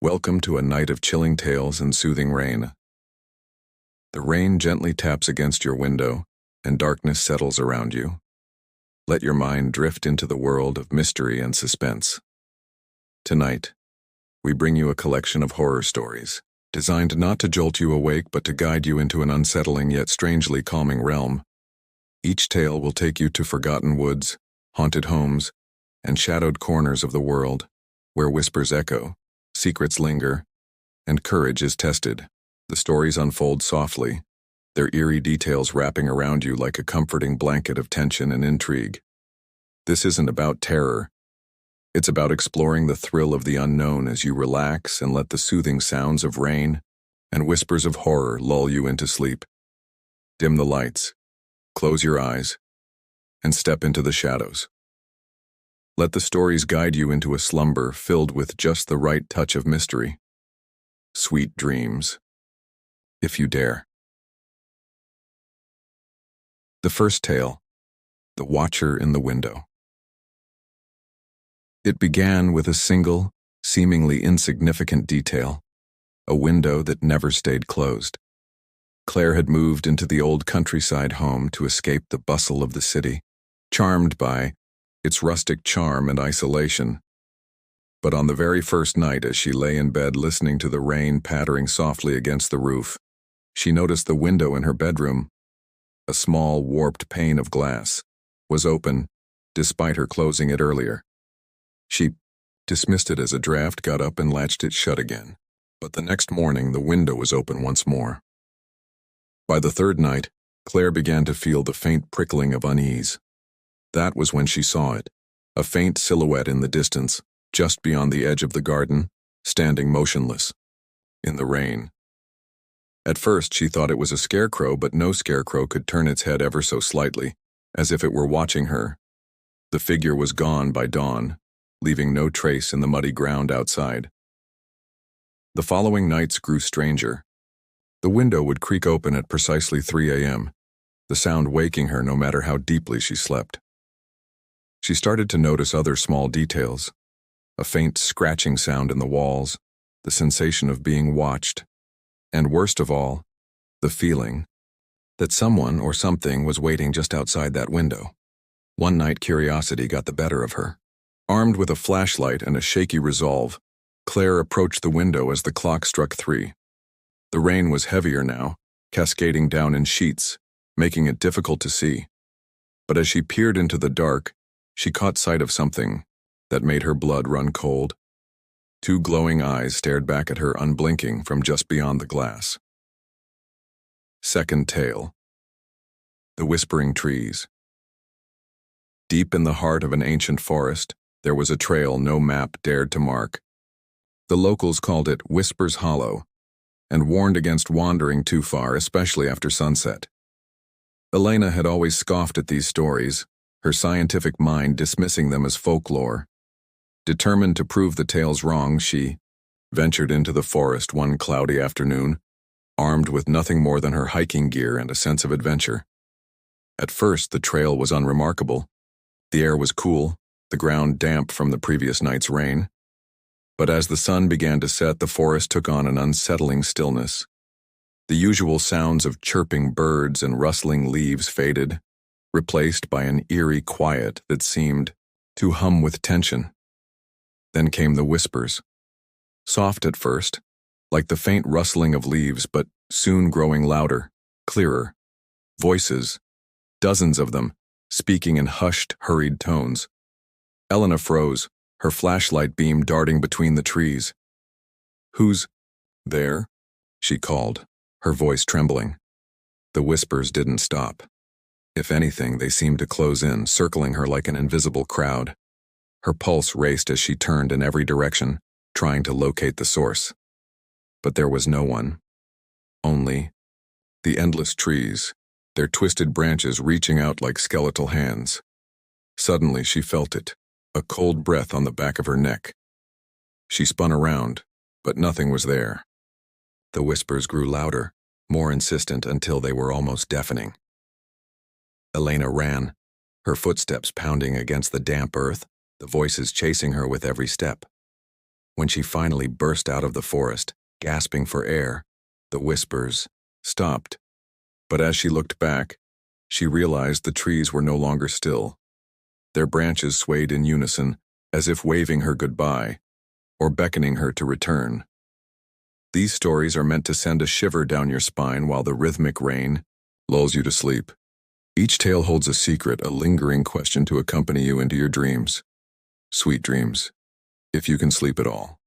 Welcome to a night of chilling tales and soothing rain. The rain gently taps against your window, and darkness settles around you. Let your mind drift into the world of mystery and suspense. Tonight, we bring you a collection of horror stories, designed not to jolt you awake but to guide you into an unsettling yet strangely calming realm. Each tale will take you to forgotten woods, haunted homes, and shadowed corners of the world, where whispers echo, secrets linger, and courage is tested. The stories unfold softly, their eerie details wrapping around you like a comforting blanket of tension and intrigue. This isn't about terror. It's about exploring the thrill of the unknown as you relax and let the soothing sounds of rain and whispers of horror lull you into sleep. Dim the lights, close your eyes, and step into the shadows. Let the stories guide you into a slumber filled with just the right touch of mystery. Sweet dreams, if you dare. The first tale, The Watcher in the Window. It began with a single, seemingly insignificant detail, a window that never stayed closed. Claire had moved into the old countryside home to escape the bustle of the city, charmed by its rustic charm and isolation. But on the very first night, as she lay in bed listening to the rain pattering softly against the roof, she noticed the window in her bedroom, a small warped pane of glass, was open, despite her closing it earlier. She dismissed it as a draft, got up and latched it shut again. But the next morning, the window was open once more. By the third night, Claire began to feel the faint prickling of unease. That was when she saw it, a faint silhouette in the distance, just beyond the edge of the garden, standing motionless, in the rain. At first she thought it was a scarecrow, but no scarecrow could turn its head ever so slightly, as if it were watching her. The figure was gone by dawn, leaving no trace in the muddy ground outside. The following nights grew stranger. The window would creak open at precisely 3 a.m., the sound waking her no matter how deeply she slept. She started to notice other small details, a faint scratching sound in the walls, the sensation of being watched, and worst of all, the feeling that someone or something was waiting just outside that window. One night, curiosity got the better of her. Armed with a flashlight and a shaky resolve, Claire approached the window as the clock struck 3. The rain was heavier now, cascading down in sheets, making it difficult to see. But as she peered into the dark, she caught sight of something that made her blood run cold. 2 glowing eyes stared back at her unblinking from just beyond the glass. Second tale, The Whispering Trees. Deep in the heart of an ancient forest, there was a trail no map dared to mark. The locals called it Whispers Hollow, and warned against wandering too far, especially after sunset. Elena had always scoffed at these stories, her scientific mind dismissing them as folklore. Determined to prove the tales wrong, she ventured into the forest one cloudy afternoon, armed with nothing more than her hiking gear and a sense of adventure. At first, the trail was unremarkable. The air was cool, the ground damp from the previous night's rain. But as the sun began to set, the forest took on an unsettling stillness. The usual sounds of chirping birds and rustling leaves faded, replaced by an eerie quiet that seemed to hum with tension. Then came the whispers. Soft at first, like the faint rustling of leaves, but soon growing louder, clearer. Voices, dozens of them, speaking in hushed, hurried tones. Elena froze, her flashlight beam darting between the trees. "Who's there?" she called, her voice trembling. The whispers didn't stop. If anything, they seemed to close in, circling her like an invisible crowd. Her pulse raced as she turned in every direction, trying to locate the source. But there was no one. Only the endless trees, their twisted branches reaching out like skeletal hands. Suddenly she felt it, a cold breath on the back of her neck. She spun around, but nothing was there. The whispers grew louder, more insistent until they were almost deafening. Elena ran, her footsteps pounding against the damp earth, the voices chasing her with every step. When she finally burst out of the forest, gasping for air, the whispers stopped. But as she looked back, she realized the trees were no longer still. Their branches swayed in unison, as if waving her goodbye, or beckoning her to return. These stories are meant to send a shiver down your spine while the rhythmic rain lulls you to sleep. Each tale holds a secret, a lingering question to accompany you into your dreams. Sweet dreams, if you can sleep at all.